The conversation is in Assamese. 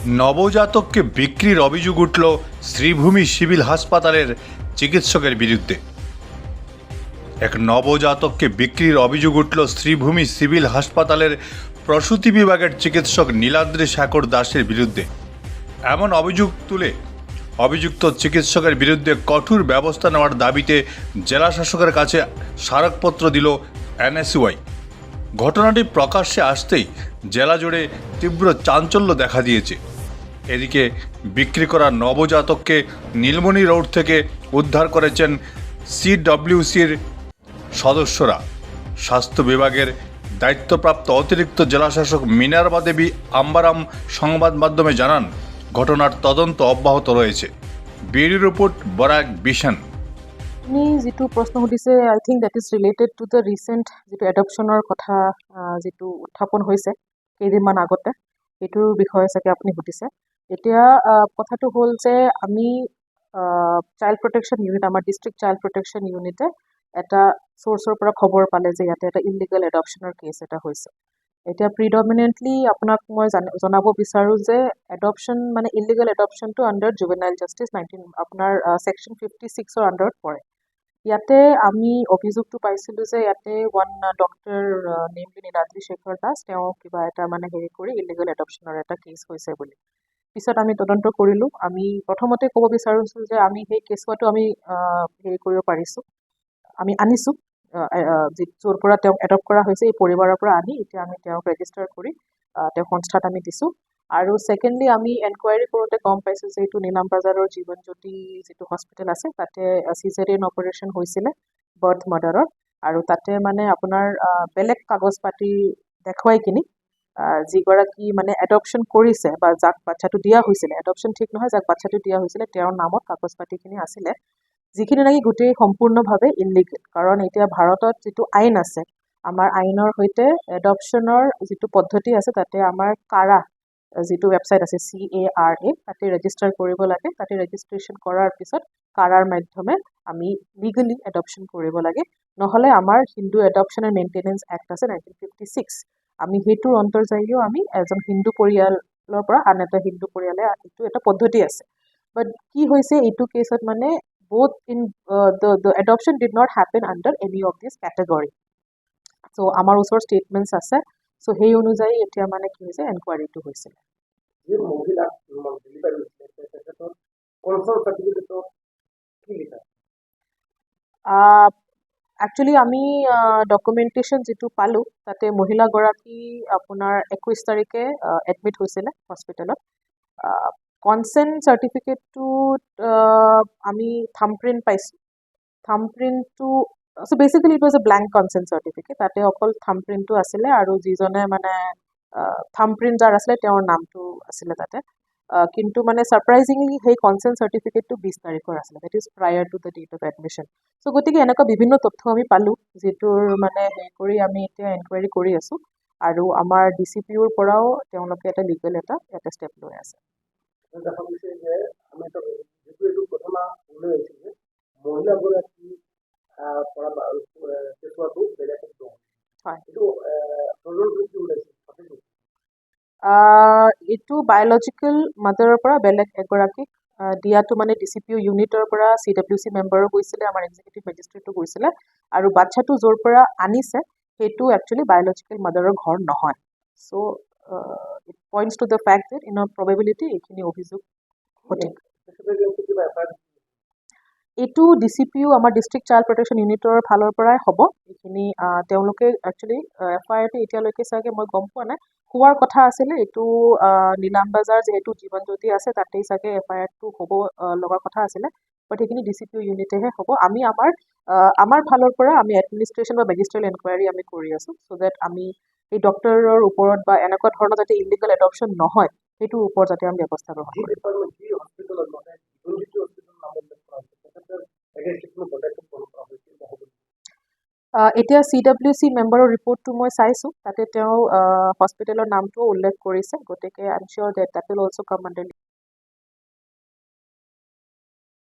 নবজাতককে বিক্রির অভিযোগ উঠল শ্রীভূমি সিভিল হাসপাতালের চিকিৎসকের বিরুদ্ধে। এক নবজাতককে বিক্রির অভিযোগ উঠল শ্রীভূমি সিভিল হাসপাতালের প্রসূতি বিভাগের চিকিৎসক নীলাদ্রি শেখর দাসের বিরুদ্ধে। এমন অভিযোগ তুলে অভিযুক্ত চিকিৎসকের বিরুদ্ধে কঠোর ব্যবস্থা নেওয়ার দাবিতে জেলা শাসকের কাছে স্মারকপত্র দিল এনএসইউআই। ঘটনাটি প্রকাশ্যে আসতেই জেলা জুড়ে তীব্র চাঞ্চল্য দেখা দিয়েছে। এদিকে বিক্রি করা নবজাতককে নীলমণি রোড থেকে উদ্ধার করেছেন সিডব্লিউসির সদস্যরা। স্বাস্থ্য বিভাগের দায়িত্বপ্রাপ্ত অতিরিক্ত জেলাশাসক মিনার্বা দেবী আম্বারাম সংবাদ মাধ্যমে জানান, ঘটনার তদন্ত অব্যাহত রয়েছে। ব্যুরো রিপোর্ট বরাক বিশন। যিটো প্ৰশ্ন সুধিছে, I think that is related to the recent যিটো এডপশ্যনৰ কথা যিটো উত্থাপন হৈছে কেইদিনমান আগতে, সেইটোৰ বিষয়ে চাগে আপুনি সুধিছে। এতিয়া কথাটো হ'ল যে আমি চাইল্ড প্ৰটেকশ্যন ইউনিট, আমাৰ ডিষ্ট্ৰিক্ট চাইল্ড প্ৰটেকশ্যন ইউনিটে এটা চ'ৰ্চৰ পৰা খবৰ পালে যে ইয়াতে এটা ইলিগেল এডপশ্যনৰ কেছ এটা হৈছে। এতিয়া প্ৰিডমিনেণ্টলি আপোনাক মই জনাব বিচাৰোঁ যে এডপশ্যন মানে ইলিগেল এডপশ্যনটো আণ্ডাৰ জুভেনাইল জাষ্টিচ 19 আপোনাৰ ছেকশ্যন 56ৰ আণ্ডাৰত পৰে। ইয়াতে আমি অভিযোগটো পাইছিলোঁ যে ইয়াতে one doctor namely Niladri Shekhar Das, তেওঁ কিবা এটা মানে হেৰি কৰি ইলিগেল এডপশ্যনৰ এটা কেছ হৈছে বুলি। পিছত আমি তদন্ত কৰিলোঁ। আমি প্ৰথমতে ক'ব বিচাৰিছোঁ যে আমি সেই কেছুৱাটো আমি হেৰি কৰিব পাৰিছোঁ, আমি আনিছোঁ, য'ৰ পৰা তেওঁক এডপ্ট কৰা হৈছে এই পৰিবাৰৰ পৰা আনি এতিয়া আমি তেওঁক ৰেজিষ্টাৰ কৰি তেওঁ সংস্থাত আমি দিছোঁ। আৰু ছেকেণ্ডলি আমি এনকুৱাৰী কৰোঁতে গম পাইছোঁ যে এইটো নীলাম বাজাৰৰ জীৱন জ্যোতি যিটো হস্পিটেল আছে তাতে চিজাৰিয়ান অপাৰেশ্যন হৈছিলে বাৰ্থ মাৰ্ডাৰৰ। আৰু তাতে মানে আপোনাৰ বেলেগ কাগজ পাতি দেখুৱাই কিনি যিগৰাকী মানে এডপশ্যন কৰিছে বা যাক বাচ্ছাটো দিয়া হৈছিলে, এডপশ্যন ঠিক নহয়, যাক বাচ্ছাটো দিয়া হৈছিলে তেওঁৰ নামত কাগজ পাতিখিনি আছিলে, যিখিনি নেকি গোটেই সম্পূৰ্ণভাৱে ইলিগেল। কাৰণ এতিয়া ভাৰতত যিটো আইন আছে, আমাৰ আইনৰ সৈতে এডপশ্যনৰ যিটো পদ্ধতি আছে তাতে আমাৰ কাৰা যিটো ৱেবছাইট আছে CARA, তাতে ৰেজিষ্টাৰ কৰিব লাগে। তাতে ৰেজিষ্ট্ৰেশ্যন কৰাৰ পিছত কাৰাৰ মাধ্যমে আমি লিগেলি এডপশ্যন কৰিব লাগে। নহ'লে আমাৰ Hindu adoption and maintenance act আছে 1956, আমি সেইটোৰ অন্তৰ্যায়ীও আমি এজন হিন্দু পৰিয়ালৰ পৰা আন এটা হিন্দু পৰিয়ালে এইটো এটা পদ্ধতি আছে। বাট কি হৈছে এইটো কেছত মানে both in the adoption did not happen under any of these category. So আমাৰ ওচৰ ষ্টেটমেণ্টছ আছে। চ' সেই অনুযায়ী এতিয়া মানে কি হৈছে এনকুৱাৰীটো হৈছিলে। একচুৱেলি আমি ডকুমেণ্টেশ্যন যিটো পালোঁ তাতে মহিলাগৰাকী আপোনাৰ 21 তাৰিখে এডমিট হৈছিলে হস্পিটেলত। কনচেণ্ট চাৰ্টিফিকেটটোত আমি থাম্বপ্ৰিণ্ট পাইছোঁ। থাম্বপ্ৰিণ্টটো so' basically it was a blank consent certificate. তাতে অকল থাম্বপ্ৰিণ্টটো আছিলে আৰু যিজনে মানে থাম্বপ্ৰিণ্ট যাৰ আছিলে তেওঁৰ নামটো আছিলে তাতে। কিন্তু মানে ছাৰপ্ৰাইজিংলি সেই কনচেণ্ট চাৰ্টিফিকেটটো 20 তাৰিখৰ আছিলে, that is prior to the date of admission. So' গতিকে এনেকুৱা বিভিন্ন তথ্য আমি পালোঁ, যিটোৰ মানে হেৰি কৰি আমি এতিয়া এনকুৱাৰী কৰি আছোঁ। আৰু আমাৰ DCPOৰ পৰাও তেওঁলোকে এটা লিগেল এটা ইয়াতে ষ্টেপ লৈ আছে। এইটো বায়'লজিকেল মাডাৰৰ পৰা বেলেগ এগৰাকীক দিয়াটো মানে DCPO ইউনিটৰ পৰা CWC মেম্বাৰো গৈছিলে, আমাৰ এক্সিকিউটিভ মেজিষ্ট্ৰেটো গৈছিলে। আৰু বাচ্ছাটো য'ৰ পৰা আনিছে সেইটো একচুৱেলি বায়'লজিকেল মাডাৰৰ ঘৰ নহয়। So' it points to the fact that in probability এইখিনি অভিযোগ সঠিক। এইটো DCPO আমাৰ ডিষ্ট্ৰিক্ট চাইল্ড প্ৰটেকশ্যন ইউনিটৰ ফালৰ পৰাই হ'ব। এইখিনি তেওঁলোকে একচুৱেলি FIRটো এতিয়ালৈকে চাগে মই গম পোৱা নাই, হোৱাৰ কথা আছিলে। এইটো নীলাম বাজাৰ যিহেতু জীৱন জ্যোতি আছে তাতেই চাগে FIRটো হ'ব লগাৰ কথা আছিলে, বাট সেইখিনি DCPO ইউনিটেহে হ'ব। আমি আমাৰ ফালৰ পৰা আমি এডমিনিষ্ট্ৰেশ্যন বা মেজিষ্ট্ৰিয়েল এনকুৱাৰী আমি কৰি আছোঁ, চ' ডেট আমি এই ডক্টৰৰ ওপৰত বা এনেকুৱা ধৰণৰ যাতে ইলিগেল এডপশ্যন নহয় সেইটোৰ ওপৰত যাতে আমি ব্যৱস্থা গ্ৰহণ কৰোঁ। এতিয়া CWC মেম্বাৰৰ ৰিপৰ্টটো মই চাইছোঁ, তাতে তেওঁ হস্পিটেলৰ নামটোও উল্লেখ কৰিছে। গতিকে I am sure that will also' come under